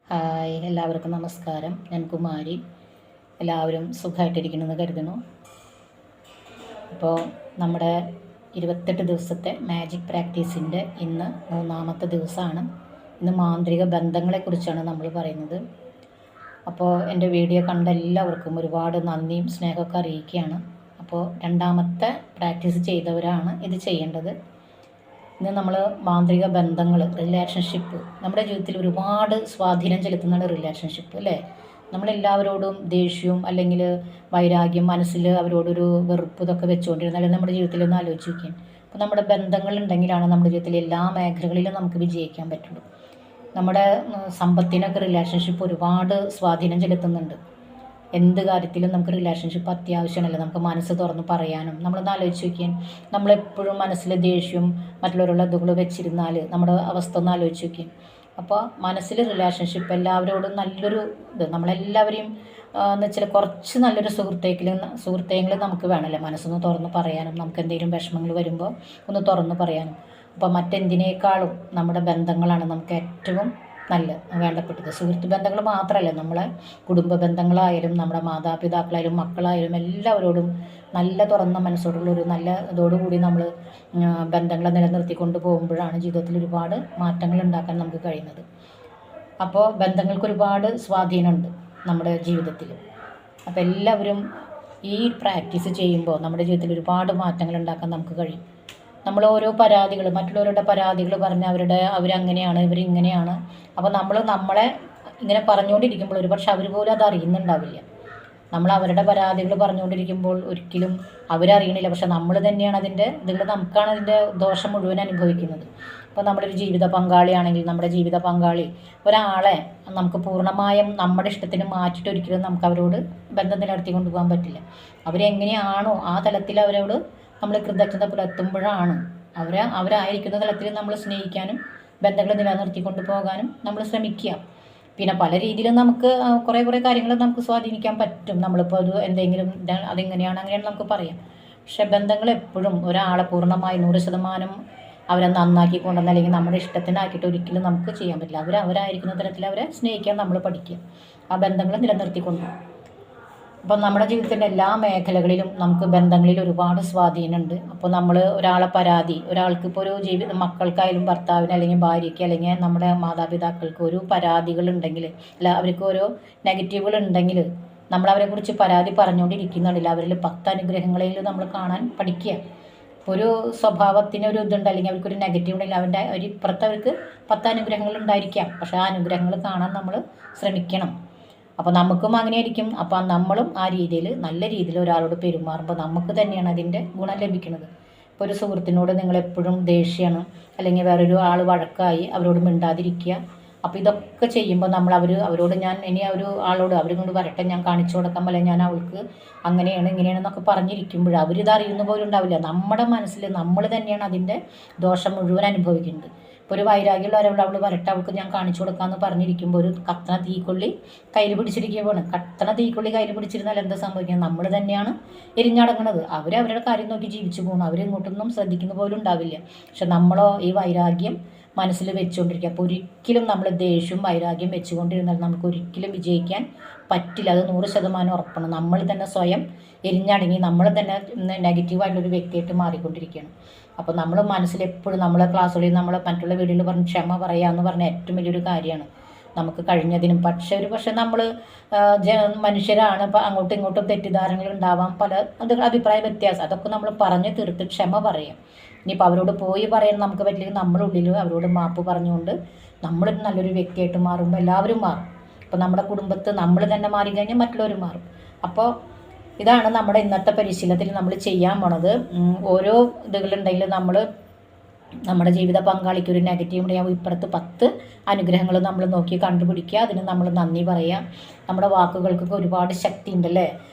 Hi, എല്ലാവർക്കും നമസ്കാരം. ഞാൻ കുമാരി. എല്ലാവരും സുഖമായിട്ടിരിക്കണമെന്ന് കരുതുന്നു. അപ്പോൾ നമ്മുടെ 28 ദിവസത്തെ മാജിക് പ്രാക്ടീസിൻ്റെ ഇന്ന് 3-ാമത്തെ ദിവസമാണ്. ഇന്ന് മാന്ത്രിക ബന്ധങ്ങളെക്കുറിച്ചാണ് നമ്മൾ പറയുന്നത്. അപ്പോൾ എൻ്റെ വീഡിയോ കണ്ട എല്ലാവർക്കും ഒരുപാട് നന്ദിയും സ്നേഹമൊക്കെ അറിയിക്കുകയാണ്. അപ്പോൾ 2ാമത്തെ പ്രാക്ടീസ് ചെയ്തവരാണ് ഇത് ചെയ്യേണ്ടത്. ഇന്ന് നമ്മൾ മാന്ത്രിക ബന്ധങ്ങൾ, റിലേഷൻഷിപ്പ്, നമ്മുടെ ജീവിതത്തിൽ ഒരുപാട് സ്വാധീനം ചെലുത്തുന്നതാണ് റിലേഷൻഷിപ്പ്, അല്ലേ? നമ്മളെല്ലാവരോടും ദേഷ്യവും അല്ലെങ്കിൽ വൈരാഗ്യം, മനസ്സിൽ അവരോടൊരു വെറുപ്പ് ഇതൊക്കെ വെച്ചുകൊണ്ടിരുന്നാലും നമ്മുടെ ജീവിതത്തിൽ ഒന്ന് ആലോചിച്ച് നോക്കിയാൽ, അപ്പോൾ നമ്മുടെ ബന്ധങ്ങളുണ്ടെങ്കിലാണ് നമ്മുടെ ജീവിതത്തിൽ എല്ലാ മേഖലകളിലും നമുക്ക് വിജയിക്കാൻ പറ്റുള്ളൂ. നമ്മുടെ സമ്പത്തിനൊക്കെ റിലേഷൻഷിപ്പ് ഒരുപാട് സ്വാധീനം ചെലുത്തുന്നുണ്ട്. എന്ത് കാര്യത്തിലും നമുക്ക് റിലേഷൻഷിപ്പ് അത്യാവശ്യമാണല്ലോ. നമുക്ക് മനസ്സ് തുറന്ന് പറയാനും. നമ്മളൊന്ന് ആലോചിച്ച് നോക്കിയാൽ, നമ്മളെപ്പോഴും മനസ്സിൽ ദേഷ്യവും മറ്റുള്ളവരുള്ള ഇതുകൾ വെച്ചിരുന്നാൽ നമ്മുടെ അവസ്ഥ ഒന്ന് ആലോചിച്ച് നോക്കിയാൽ. അപ്പോൾ മനസ്സിൽ റിലേഷൻഷിപ്പ് എല്ലാവരോടും നല്ലൊരു നമ്മളെല്ലാവരെയും എന്ന് വെച്ചാൽ കുറച്ച് നല്ലൊരു സുഹൃത്തേങ്കിലും നമുക്ക് വേണമല്ലോ. മനസ്സൊന്ന് തുറന്ന് പറയാനും, നമുക്ക് എന്തെങ്കിലും വിഷമങ്ങൾ വരുമ്പോൾ ഒന്ന് തുറന്ന് പറയാനും. അപ്പോൾ മറ്റെന്തിനേക്കാളും നമ്മുടെ ബന്ധങ്ങളാണ് നമുക്ക് ഏറ്റവും വേണ്ടപ്പെട്ടത്. സുഹൃത്ത് ബന്ധങ്ങൾ മാത്രമല്ല, നമ്മളെ കുടുംബ ബന്ധങ്ങളായാലും നമ്മുടെ മാതാപിതാക്കളായാലും മക്കളായാലും എല്ലാവരോടും നല്ല തുറന്ന മനസ്സോടുള്ളൊരു നല്ല ഇതോടുകൂടി നമ്മൾ ബന്ധങ്ങളെ നിലനിർത്തിക്കൊണ്ട് പോകുമ്പോഴാണ് ജീവിതത്തിൽ ഒരുപാട് മാറ്റങ്ങൾ ഉണ്ടാക്കാൻ നമുക്ക് കഴിയുന്നത്. അപ്പോൾ ബന്ധങ്ങൾക്ക് ഒരുപാട് സ്വാധീനമുണ്ട് നമ്മുടെ ജീവിതത്തിൽ. അപ്പോൾ എല്ലാവരും ഈ പ്രാക്ടീസ് ചെയ്യുമ്പോൾ നമ്മുടെ ജീവിതത്തിൽ ഒരുപാട് മാറ്റങ്ങൾ ഉണ്ടാക്കാൻ നമുക്ക് കഴിയും. നമ്മൾ ഓരോ പരാതികൾ, മറ്റുള്ളവരുടെ പരാതികൾ പറഞ്ഞ് അവരങ്ങനെയാണ് ഇവരിങ്ങനെയാണ്. അപ്പോൾ നമ്മളെ ഇങ്ങനെ പറഞ്ഞുകൊണ്ടിരിക്കുമ്പോൾ ഒരുപക്ഷെ അവർ പോലും അത് അറിയുന്നുണ്ടാവില്ല. നമ്മൾ അവരുടെ പരാതികൾ പറഞ്ഞുകൊണ്ടിരിക്കുമ്പോൾ ഒരിക്കലും അവരറിയണില്ല. പക്ഷെ നമ്മൾ തന്നെയാണ് നമുക്കാണ് അതിൻ്റെ ദോഷം മുഴുവൻ അനുഭവിക്കുന്നത്. അപ്പോൾ നമ്മളൊരു ജീവിത പങ്കാളിയാണെങ്കിൽ നമ്മുടെ ജീവിത പങ്കാളി ഒരാളെ നമുക്ക് പൂർണ്ണമായും നമ്മുടെ ഇഷ്ടത്തിന് മാറ്റിയിട്ട് ഒരിക്കലും നമുക്ക് അവരോട് ബന്ധം നിലനിർത്തി കൊണ്ടുപോകാൻ പറ്റില്ല. അവരെങ്ങനെയാണോ ആ തലത്തിൽ അവരോട് നമ്മൾ കൃതജ്ഞത പുലർത്തുമ്പോഴാണ് അവരായിരിക്കുന്ന തലത്തിൽ നമ്മൾ സ്നേഹിക്കാനും ബന്ധങ്ങൾ നിലനിർത്തിക്കൊണ്ട് പോകാനും നമ്മൾ ശ്രമിക്കുക. പിന്നെ പല രീതിയിലും നമുക്ക് കുറേ കാര്യങ്ങൾ നമുക്ക് സ്വാധീനിക്കാൻ പറ്റും. നമ്മളിപ്പോൾ എന്തെങ്കിലും അതിങ്ങനെയാണ് അങ്ങനെയാണ് നമുക്ക് പറയാം. പക്ഷെ ബന്ധങ്ങൾ എപ്പോഴും ഒരാളെ പൂർണ്ണമായി 100% അവരെ നന്നാക്കി കൊണ്ടുവന്ന് അല്ലെങ്കിൽ നമ്മുടെ ഇഷ്ടത്തിനാക്കിയിട്ട് ഒരിക്കലും നമുക്ക് ചെയ്യാൻ പറ്റില്ല. അവരായിരിക്കുന്ന തരത്തിൽ അവരെ സ്നേഹിക്കാൻ നമ്മൾ പഠിക്കുക, ആ ബന്ധങ്ങൾ നിലനിർത്തിക്കൊണ്ട്. അപ്പം നമ്മുടെ ജീവിതത്തിൻ്റെ എല്ലാ മേഖലകളിലും നമുക്ക് ബന്ധങ്ങളിൽ ഒരുപാട് സ്വാധീനമുണ്ട്. അപ്പോൾ നമ്മൾ ഒരാൾക്ക് ഇപ്പോൾ ഒരു മക്കൾക്കായാലും ഭർത്താവിന് അല്ലെങ്കിൽ ഭാര്യയ്ക്ക് അല്ലെങ്കിൽ നമ്മുടെ മാതാപിതാക്കൾക്ക് ഒരു പരാതികളുണ്ടെങ്കിൽ, അല്ല അവർക്ക് ഓരോ നെഗറ്റീവുകൾ ഉണ്ടെങ്കിൽ നമ്മളവരെക്കുറിച്ച് പരാതി പറഞ്ഞുകൊണ്ടിരിക്കുന്നുണ്ടല്ലോ, അവരിൽ 10 അനുഗ്രഹങ്ങളെങ്കിലും നമ്മൾ കാണാൻ പഠിക്കുക. ഒരു സ്വഭാവത്തിന് ഒരു ഇതുണ്ട്, അല്ലെങ്കിൽ അവർക്കൊരു നെഗറ്റീവ് ഉണ്ടെങ്കിൽ ഇപ്പുറത്ത് അവർക്ക് 10 അനുഗ്രഹങ്ങൾ ഉണ്ടായിരിക്കാം. പക്ഷേ ആ അനുഗ്രഹങ്ങൾ കാണാൻ നമ്മൾ ശ്രമിക്കണം. അപ്പോൾ നമുക്കും അങ്ങനെ ആയിരിക്കും. അപ്പോൾ നമ്മളും ആ രീതിയിൽ നല്ല രീതിയിൽ ഒരാളോട് പെരുമാറുമ്പോൾ നമുക്ക് തന്നെയാണ് അതിൻ്റെ ഗുണം ലഭിക്കുന്നത്. ഇപ്പോൾ ഒരു സുഹൃത്തിനോട് നിങ്ങളെപ്പോഴും ദേഷ്യമാണ്, അല്ലെങ്കിൽ വേറൊരു ആൾ വഴക്കായി അവരോട് മിണ്ടാതിരിക്കുക. അപ്പോൾ ഇതൊക്കെ ചെയ്യുമ്പോൾ അവരോട് ഞാൻ ഇനി ഒരു ആളോട് അവരും കൊണ്ട് വരട്ടെ, ഞാൻ കാണിച്ചു കൊടുക്കാൻ, അല്ലെങ്കിൽ ഞാൻ അവൾക്ക് അങ്ങനെയാണ് ഇങ്ങനെയാണെന്നൊക്കെ പറഞ്ഞിരിക്കുമ്പോൾ അവരിത് അറിയുന്ന പോലും ഉണ്ടാവില്ല. നമ്മുടെ മനസ്സിൽ നമ്മൾ തന്നെയാണ് അതിൻ്റെ ദോഷം മുഴുവൻ അനുഭവിക്കുന്നത്. ഇപ്പോൾ ഒരു വൈരാഗ്യമുള്ള അവൾ വരട്ടെ, അവൾക്ക് ഞാൻ കാണിച്ചു കൊടുക്കാമെന്ന് പറഞ്ഞിരിക്കുമ്പോൾ ഒരു കത്തണ തീക്കൊള്ളി കയ്യിൽ പിടിച്ചിരിക്കുകയാണ്. കത്തണ തീക്കൊള്ളി കയ്യിൽ പിടിച്ചിരുന്നാൽ എന്താ സംഭവിക്കുക? നമ്മൾ തന്നെയാണ് എരിഞ്ഞടങ്ങുന്നത്. അവരുടെ കാര്യം നോക്കി ജീവിച്ചു പോകണം. അവരിങ്ങോട്ടൊന്നും ശ്രദ്ധിക്കുന്ന പോലും ഉണ്ടാവില്ല. പക്ഷെ നമ്മളോ ഈ വൈരാഗ്യം മനസ്സിൽ വെച്ചുകൊണ്ടിരിക്കുക. അപ്പോൾ ഒരിക്കലും നമ്മൾ ദേഷ്യവും വൈരാഗ്യം വെച്ചുകൊണ്ടിരുന്നാൽ നമുക്ക് ഒരിക്കലും വിജയിക്കാൻ പറ്റില്ല. അത് 100% ഉറപ്പാണ്. നമ്മൾ തന്നെ സ്വയം എരിഞ്ഞടങ്ങി നമ്മൾ തന്നെ നെഗറ്റീവായിട്ടുള്ളൊരു വ്യക്തിയായിട്ട് മാറിക്കൊണ്ടിരിക്കുകയാണ്. അപ്പോൾ നമ്മൾ മനസ്സിലെപ്പോഴും നമ്മളെ ക്ലാസ്സുകളിൽ നമ്മൾ മറ്റുള്ള വീടുകളിൽ പറഞ്ഞ് ക്ഷമ പറയുക എന്ന് പറഞ്ഞാൽ ഏറ്റവും വലിയൊരു കാര്യമാണ് നമുക്ക് കഴിഞ്ഞതിനും. പക്ഷേ നമ്മൾ മനുഷ്യരാണ്. ഇപ്പോൾ അങ്ങോട്ടും ഇങ്ങോട്ടും തെറ്റിദ്ധാരണകൾ ഉണ്ടാവാം, പല അഭിപ്രായ വ്യത്യാസം. അതൊക്കെ നമ്മൾ പറഞ്ഞ് തീർത്ത് ക്ഷമ പറയാം. ഇനിയിപ്പോൾ അവരോട് പോയി പറയാൻ നമുക്ക് പറ്റില്ലെങ്കിൽ നമ്മളുള്ളിൽ അവരോട് മാപ്പ് പറഞ്ഞുകൊണ്ട് നമ്മൾ നല്ലൊരു വ്യക്തിയായിട്ട് മാറുമ്പോൾ എല്ലാവരും മാറും. അപ്പോൾ നമ്മുടെ കുടുംബത്ത് നമ്മൾ തന്നെ മാറിക്കഴിഞ്ഞാൽ മറ്റുള്ളവരും മാറും. അപ്പോൾ ഇതാണ് നമ്മുടെ ഇന്നത്തെ പരിശീലനത്തിൽ നമ്മൾ ചെയ്യാൻ പോണത്. ഓരോ ഇതുകളുണ്ടെങ്കിൽ നമ്മുടെ ജീവിത പങ്കാളിക്ക് ഒരു നെഗറ്റീവ് ഉണ്ടെങ്കിൽ ഇപ്പുറത്ത് 10 അനുഗ്രഹങ്ങൾ നമ്മൾ നോക്കി കണ്ടുപിടിക്കുക. അതിന് നമ്മൾ നന്ദി പറയുക. നമ്മുടെ വാക്കുകൾക്കൊക്കെ ഒരുപാട് ശക്തി ഉണ്ടല്ലേ.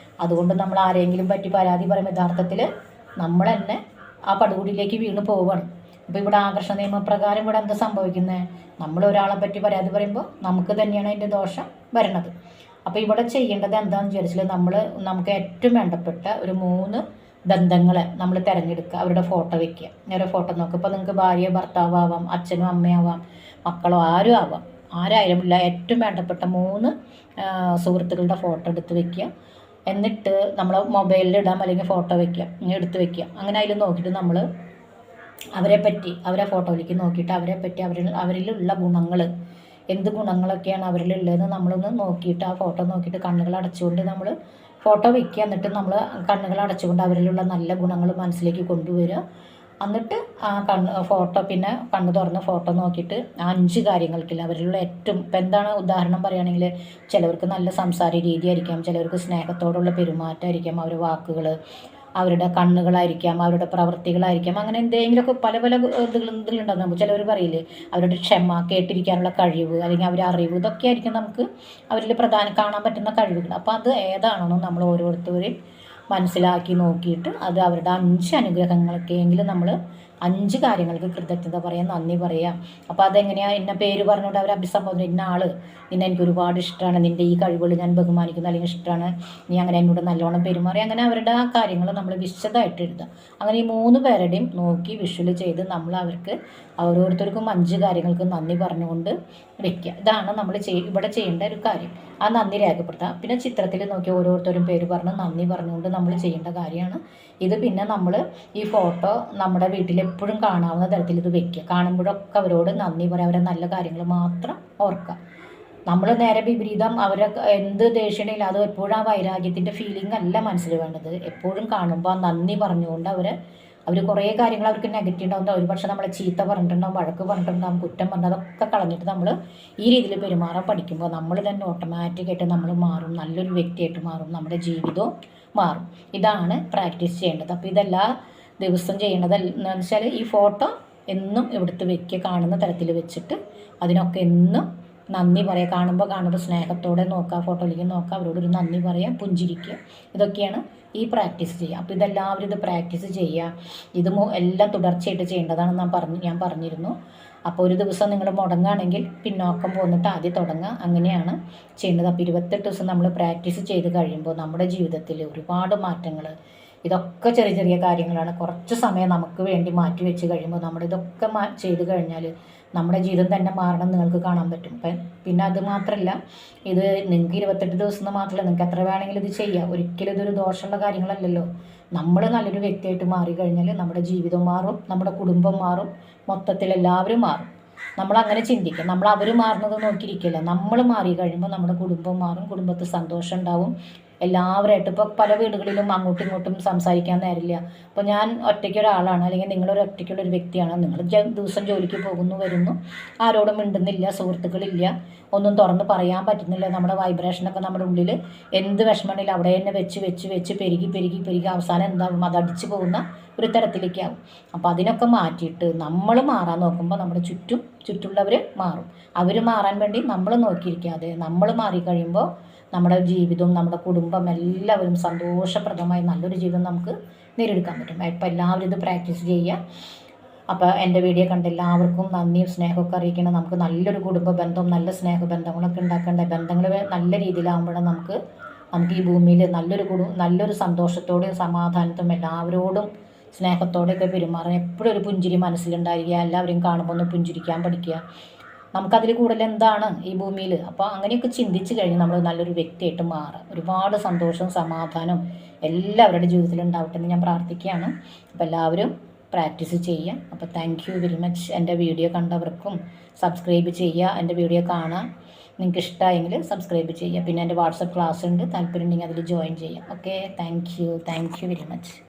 അതുകൊണ്ട് നമ്മൾ ആരെങ്കിലും പറ്റി പരാതി പറയുമ്പോൾ യഥാർത്ഥത്തിൽ നമ്മൾ തന്നെ ആ പടുകുടിയിലേക്ക് വീണ് പോവുകയാണ്. അപ്പോൾ ഇവിടെ ആകർഷണ നിയമപ്രകാരം ഇവിടെ എന്താ സംഭവിക്കുന്നത്? നമ്മൾ ഒരാളെ പറ്റി പരാതി പറയുമ്പോൾ നമുക്ക് തന്നെയാണ് അതിൻ്റെ ദോഷം വരണത്. അപ്പോൾ ഇവിടെ ചെയ്യേണ്ടത് എന്താണെന്ന് വിചാരിച്ചാൽ നമുക്ക് ഏറ്റവും വേണ്ടപ്പെട്ട ഒരു 3 ബന്ധങ്ങളെ നമ്മൾ തിരഞ്ഞെടുക്കുക. അവരുടെ ഫോട്ടോ വയ്ക്കുക. അവരുടെ ഫോട്ടോ നോക്കുക. ഇപ്പോൾ നിങ്ങൾക്ക് ഭാര്യ ഭർത്താവാം, അച്ഛനും അമ്മയാവാം, മക്കളോ ആരും ആവാം. ആരായാലും ഇല്ല, ഏറ്റവും വേണ്ടപ്പെട്ട 3 സുഹൃത്തുക്കളുടെ ഫോട്ടോ എടുത്ത് വെക്കുക. എന്നിട്ട് നമ്മൾ മൊബൈലിൽ ഇടാം, അല്ലെങ്കിൽ ഫോട്ടോ എടുത്ത് വെക്കുക. അങ്ങനെ അതിൽ നോക്കിയിട്ട് നമ്മൾ അവരെ ഫോട്ടോയിലേക്ക് നോക്കിയിട്ട് അവരിലുള്ള ഗുണങ്ങൾ, എന്ത് ഗുണങ്ങളൊക്കെയാണ് അവരിലുള്ളതെന്ന് നമ്മളൊന്ന് നോക്കിയിട്ട്, ആ ഫോട്ടോ നോക്കിയിട്ട് കണ്ണുകൾ അടച്ചുകൊണ്ട് നമ്മൾ ഫോട്ടോ വയ്ക്കുക. എന്നിട്ട് നമ്മൾ കണ്ണുകൾ അടച്ചുകൊണ്ട് അവരിലുള്ള നല്ല ഗുണങ്ങൾ മനസ്സിലേക്ക് കൊണ്ടുവരിക. എന്നിട്ട് ആ പിന്നെ കണ്ണ് തുറന്ന് ഫോട്ടോ നോക്കിയിട്ട് 5 കാര്യങ്ങൾക്കില്ല അവരിലുള്ള ഏറ്റവും, ഇപ്പം എന്താണ് ഉദാഹരണം പറയുകയാണെങ്കിൽ, ചിലവർക്ക് നല്ല സംസാര രീതി ആയിരിക്കാം, ചിലവർക്ക് സ്നേഹത്തോടുള്ള പെരുമാറ്റമായിരിക്കാം, അവരുടെ വാക്കുകൾ, അവരുടെ കണ്ണുകളായിരിക്കാം, അവരുടെ പ്രവൃത്തികളായിരിക്കാം, അങ്ങനെ എന്തെങ്കിലുമൊക്കെ പല ഇതിലുണ്ടാകും. നമുക്ക് ചിലവർ പറയില്ലേ, അവരുടെ ക്ഷമ, കേട്ടിരിക്കാനുള്ള കഴിവ്, അല്ലെങ്കിൽ അവരുടെ അറിവ്, ഇതൊക്കെ ആയിരിക്കും നമുക്ക് അവരിൽ കാണാൻ പറ്റുന്ന കഴിവുകൾ. അപ്പോൾ അത് ഏതാണെന്ന് നമ്മൾ ഓരോരുത്തരും മനസ്സിലാക്കി നോക്കിയിട്ട് അത് അവരുടെ 5 അനുഗ്രഹങ്ങൾക്കെങ്കിലും നമ്മൾ 5 കാര്യങ്ങൾക്ക് കൃതജ്ഞത പറയാം, നന്ദി പറയാം. അപ്പോൾ അതെങ്ങനെയാണ്, ഇന്ന പേര് പറഞ്ഞുകൊണ്ട് അവർ അഭിസംബോധന, ഇന്ന ആൾ നിന്നെ എനിക്ക് ഒരുപാട് ഇഷ്ടമാണ്, നിൻ്റെ ഈ കഴിവുകൾ ഞാൻ ബഹുമാനിക്കുന്നു, അല്ലെങ്കിൽ ഇഷ്ടമാണ്, നീ അങ്ങനെ എന്നോട് നല്ലോണം പെരുമാറി, അങ്ങനെ അവരുടെ ആ കാര്യങ്ങൾ നമ്മൾ വിശദമായിട്ട് എഴുതുക. അങ്ങനെ ഈ 3 പേരുടെയും നോക്കി വിഷ്വൽ ചെയ്ത് നമ്മൾ അവർക്ക് ഓരോരുത്തർക്കും 5 കാര്യങ്ങൾക്ക് നന്ദി പറഞ്ഞുകൊണ്ട് വെക്കുക. ഇതാണ് നമ്മൾ ഇവിടെ ചെയ്യേണ്ട ഒരു കാര്യം. ആ നന്ദി രേഖപ്പെടുത്തുക. പിന്നെ ചിത്രത്തിൽ നോക്കി ഓരോരുത്തരും പേര് പറഞ്ഞ് നന്ദി പറഞ്ഞുകൊണ്ട് നമ്മൾ ചെയ്യേണ്ട കാര്യമാണ് ഇത്. പിന്നെ നമ്മൾ ഈ ഫോട്ടോ നമ്മുടെ വീട്ടിൽ എപ്പോഴും കാണാവുന്ന തരത്തിൽ ഇത് വെക്കുക. കാണുമ്പോഴൊക്കെ അവരോട് നന്ദി പറയുക, അവരെ നല്ല കാര്യങ്ങൾ മാത്രം ഓർക്കുക. നമ്മൾ നേരെ വിപരീതം അവരെ എന്ത് ദേഷ്യമില്ല, അത് എപ്പോഴും ആ വൈരാഗ്യത്തിൻ്റെ ഫീലിംഗ് അല്ല മനസ്സിൽ വേണ്ടത്. എപ്പോഴും കാണുമ്പോൾ നന്ദി പറഞ്ഞുകൊണ്ട് അവർ കുറേ കാര്യങ്ങൾ അവർക്ക് നെഗറ്റീവ് ഉണ്ടാവും, ഒരു പക്ഷേ നമ്മളെ ചീത്ത പറഞ്ഞിട്ടുണ്ടാവും, വഴക്ക് പറഞ്ഞിട്ടുണ്ടാവും, കുറ്റം പറഞ്ഞ അതൊക്കെ കളഞ്ഞിട്ട് നമ്മൾ ഈ രീതിയിൽ പെരുമാറാൻ പഠിക്കുമ്പോൾ നമ്മൾ തന്നെ ഓട്ടോമാറ്റിക്കായിട്ട് നമ്മൾ മാറും, നല്ലൊരു വ്യക്തിയായിട്ട് മാറും, നമ്മുടെ ജീവിതവും മാറും. ഇതാണ് പ്രാക്ടീസ് ചെയ്യേണ്ടത്. അപ്പോൾ ഇതെല്ലാ ദിവസം ചെയ്യേണ്ടത് എന്ന് വെച്ചാൽ ഈ ഫോട്ടോ എന്നും എടുത്ത് വെക്കുക, കാണുന്ന തരത്തിൽ വെച്ചിട്ട് അതിനൊക്കെ എന്നും നന്ദി പറയുക. കാണുമ്പോൾ സ്നേഹത്തോടെ നോക്കുക, ഫോട്ടോയിലേക്ക് നോക്കുക, അവരോടൊരു നന്ദി പറയുക, പുഞ്ചിരിക്കുക. ഇതൊക്കെയാണ് ഈ പ്രാക്ടീസ് ചെയ്യുക. അപ്പോൾ ഇതെല്ലാവരും ഇത് പ്രാക്ടീസ് ചെയ്യുക. ഇത് എല്ലാം തുടർച്ചയായിട്ട് ചെയ്യേണ്ടതാണെന്ന് ഞാൻ പറഞ്ഞിരുന്നു. അപ്പോൾ ഒരു ദിവസം നിങ്ങൾ മുടങ്ങുകയാണെങ്കിൽ പിന്നോക്കം പോന്നിട്ട് ആദ്യം തുടങ്ങുക, അങ്ങനെയാണ് ചെയ്യേണ്ടത്. അപ്പോൾ 28 ദിവസം നമ്മൾ പ്രാക്ടീസ് ചെയ്ത് കഴിയുമ്പോൾ നമ്മുടെ ജീവിതത്തിൽ ഒരുപാട് മാറ്റങ്ങൾ, ഇതൊക്കെ ചെറിയ ചെറിയ കാര്യങ്ങളാണ്. കുറച്ച് സമയം നമുക്ക് വേണ്ടി മാറ്റി വെച്ച് കഴിയുമ്പോൾ നമ്മളിതൊക്കെ ചെയ്ത് കഴിഞ്ഞാൽ നമ്മുടെ ജീവിതം തന്നെ മാറണം നിങ്ങൾക്ക് കാണാൻ പറ്റും. പിന്നെ അത് മാത്രമല്ല, ഇത് നിങ്ങൾക്ക് 28 ദിവസം മാത്രമല്ല, നിങ്ങൾക്ക് എത്ര വേണമെങ്കിലും ഇത് ചെയ്യാം. ഒരിക്കലും ഇതൊരു ദോഷമുള്ള കാര്യങ്ങളല്ലല്ലോ. നമ്മൾ നല്ലൊരു വ്യക്തിയായിട്ട് മാറിക്കഴിഞ്ഞാൽ നമ്മുടെ ജീവിതം മാറും, നമ്മുടെ കുടുംബം മാറും, മൊത്തത്തിൽ എല്ലാവരും മാറും. നമ്മളങ്ങനെ ചിന്തിക്കുക. നമ്മൾ അവർ മാറുന്നത് നോക്കിയിരിക്കില്ല, നമ്മൾ മാറി കഴിയുമ്പോൾ നമ്മുടെ കുടുംബം മാറും, കുടുംബത്തിൽ സന്തോഷം ഉണ്ടാവും. എല്ലാവരുമായിട്ട് ഇപ്പോൾ പല വീടുകളിലും അങ്ങോട്ടും ഇങ്ങോട്ടും സംസാരിക്കാൻ നേരില്ല. ഇപ്പോൾ ഞാൻ ഒറ്റയ്ക്കൊരാളാണ്, അല്ലെങ്കിൽ നിങ്ങളൊരു ഒറ്റയ്ക്കുള്ളൊരു വ്യക്തിയാണ്, നിങ്ങൾ ദിവസം ജോലിക്ക് പോകുന്നു വരുന്നു, ആരോടും മിണ്ടുന്നില്ല, സുഹൃത്തുക്കളില്ല, ഒന്നും തുറന്ന് പറയാൻ പറ്റുന്നില്ല. നമ്മുടെ വൈബ്രേഷനൊക്കെ നമ്മുടെ ഉള്ളിൽ എന്ത് വിഷമമാണെങ്കിലും അവിടെ തന്നെ വെച്ച് പെരുകി അവസാനം എന്താവും, അതടിച്ചു പോകുന്ന ഒരു തരത്തിലേക്കാവും. അപ്പോൾ അതിനൊക്കെ മാറ്റിയിട്ട് നമ്മൾ മാറാൻ നോക്കുമ്പോൾ നമ്മുടെ ചുറ്റുള്ളവർ മാറും. അവർ മാറാൻ വേണ്ടി നമ്മൾ നോക്കിയിരിക്കാതെ നമ്മൾ മാറിക്കഴിയുമ്പോൾ നമ്മുടെ ജീവിതവും നമ്മുടെ കുടുംബം എല്ലാവരും സന്തോഷപ്രദമായി നല്ലൊരു ജീവിതം നമുക്ക് നേടിയെടുക്കാൻ പറ്റും. അപ്പോൾ എല്ലാവരും ഇത് പ്രാക്ടീസ് ചെയ്യുക. അപ്പോൾ എൻ്റെ വീഡിയോ കണ്ട എല്ലാവർക്കും നന്ദിയും സ്നേഹമൊക്കെ അറിയിക്കണം. നമുക്ക് നല്ലൊരു കുടുംബ ബന്ധവും നല്ല സ്നേഹബന്ധങ്ങളൊക്കെ ഉണ്ടാക്കേണ്ട, ബന്ധങ്ങൾ നല്ല രീതിയിലാകുമ്പോഴാണ് നമുക്ക് ഈ ഭൂമിയിൽ നല്ലൊരു സന്തോഷത്തോടെയും സമാധാനത്തോടും എല്ലാവരോടും സ്നേഹത്തോടെയൊക്കെ പെരുമാറാൻ എപ്പോഴും ഒരു പുഞ്ചിരി മനസ്സിലുണ്ടായിരിക്കുക. എല്ലാവരെയും കാണുമ്പോൾ ഒന്ന് പുഞ്ചിരിക്കാൻ പഠിക്കുക. നമുക്കതിൽ കൂടുതൽ എന്താണ് ഈ ഭൂമിയിൽ. അപ്പോൾ അങ്ങനെയൊക്കെ ചിന്തിച്ച് കഴിഞ്ഞ് നമ്മൾ നല്ലൊരു വ്യക്തിയായിട്ട് മാറുക. ഒരുപാട് സന്തോഷവും സമാധാനവും എല്ലാവരുടെ ജീവിതത്തിൽ ഉണ്ടാവട്ടെ എന്ന് ഞാൻ പ്രാർത്ഥിക്കുകയാണ്. അപ്പോൾ എല്ലാവരും പ്രാക്ടീസ് ചെയ്യുക. അപ്പോൾ താങ്ക് യു വെരി മച്ച്. എൻ്റെ വീഡിയോ കണ്ടവർക്കും സബ്സ്ക്രൈബ് ചെയ്യുക, എൻ്റെ വീഡിയോ കാണുക. നിങ്ങൾക്ക് ഇഷ്ടമായെങ്കിൽ സബ്സ്ക്രൈബ് ചെയ്യുക. പിന്നെ എൻ്റെ വാട്സപ്പ് ക്ലാസ് ഉണ്ട്, താല്പര്യം ഉണ്ടെങ്കിൽ അതിൽ ജോയിൻ ചെയ്യാം. Okay, thank you very much.